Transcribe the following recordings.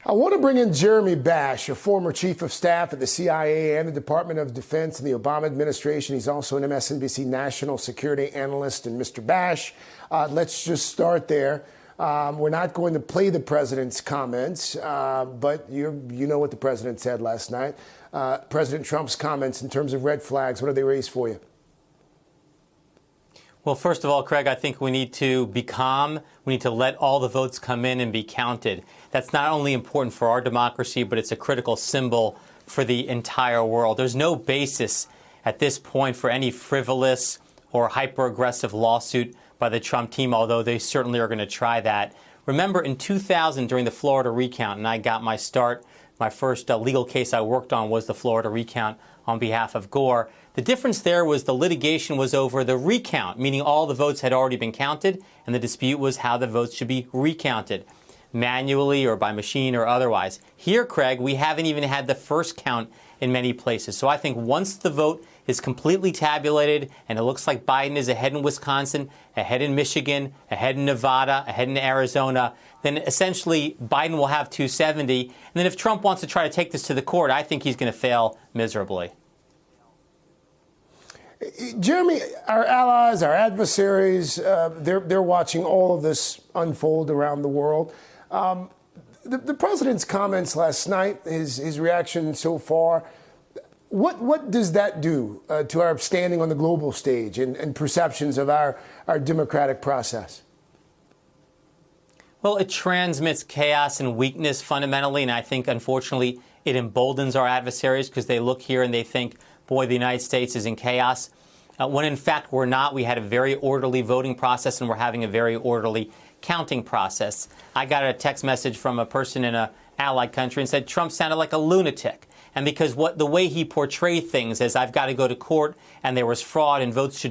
I want to bring in Jeremy Bash, a former chief of staff at the CIA and the Department of Defense in the Obama administration. He's also an MSNBC national security analyst. And Mr. Bash, let's just start there. We're not going to play the president's comments, but you know what the president said last night. President Trump's comments in terms of red flags, what do they raise for you? Well, first of all, Craig, I think we need to be calm. We need to let all the votes come in and be counted. That's not only important for our democracy, but it's a critical symbol for the entire world. There's no basis at this point for any frivolous or hyper-aggressive lawsuit by the Trump team, although they certainly are going to try that. Remember, in 2000, during the Florida recount, and I got my start, my first legal case I worked on was the Florida recount on behalf of Gore. The difference there was the litigation was over the recount, meaning all the votes had already been counted, and the dispute was how the votes should be recounted, manually or by machine or otherwise. Here, Craig, we haven't even had the first count in many places. So I think once the vote is completely tabulated and it looks like Biden is ahead in Wisconsin, ahead in Michigan, ahead in Nevada, ahead in Arizona, then essentially Biden will have 270. And then if Trump wants to try to take this to the court, I think he's going to fail miserably. Jeremy, our allies, our adversaries, they're watching all of this unfold around the world. The president's comments last night, his reaction so far, what does that do to our standing on the global stage and perceptions of our democratic process? Well, it transmits chaos and weakness fundamentally, and I think, unfortunately, it emboldens our adversaries because they look here and they think, boy, the United States is in chaos. When in fact we're not. We had a very orderly voting process and we're having a very orderly counting process. I got a text message from a person in an allied country and said Trump sounded like a lunatic. And because the way he portrayed things as I've got to go to court and there was fraud and votes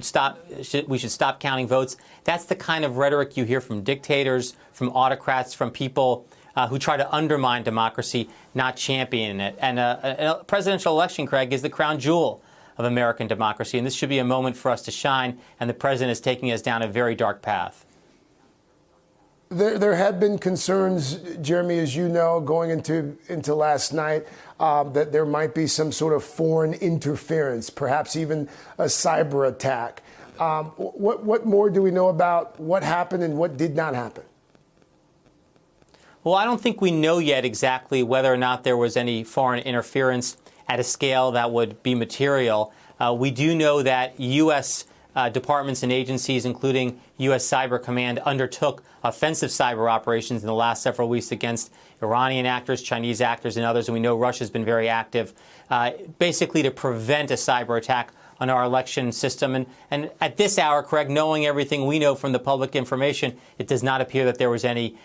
we should stop counting votes, that's the kind of rhetoric you hear from dictators, from autocrats, from people who try to undermine democracy, not champion it. And a presidential election, Craig, is the crown jewel of American democracy. And this should be a moment for us to shine. And the president is taking us down a very dark path. There have been concerns, Jeremy, as you know, going into last night, that there might be some sort of foreign interference, perhaps even a cyber attack. What more do we know about what happened and what did not happen? Well, I don't think we know yet exactly whether or not there was any foreign interference at a scale that would be material. We do know that U.S. Departments and agencies, including U.S. Cyber Command, undertook offensive cyber operations in the last several weeks against Iranian actors, Chinese actors, and others. And we know Russia's been very active, basically to prevent a cyber attack on our election system. And at this hour, Craig, knowing everything we know from the public information, it does not appear that there was any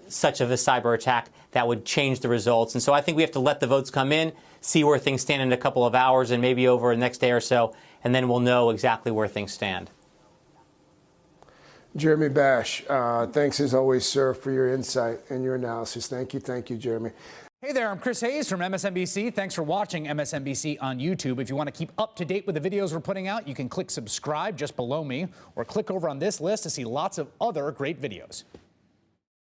such of a cyber attack that would change the results. And so I think we have to let the votes come in, see where things stand in a couple of hours and maybe over the next day or so, and then we'll know exactly where things stand. Jeremy Bash, thanks as always, sir, for your insight and your analysis. Thank you, Jeremy. Hey there, I'm Chris Hayes from MSNBC. Thanks for watching MSNBC on YouTube. If you want to keep up to date with the videos we're putting out, you can click subscribe just below me or click over on this list to see lots of other great videos.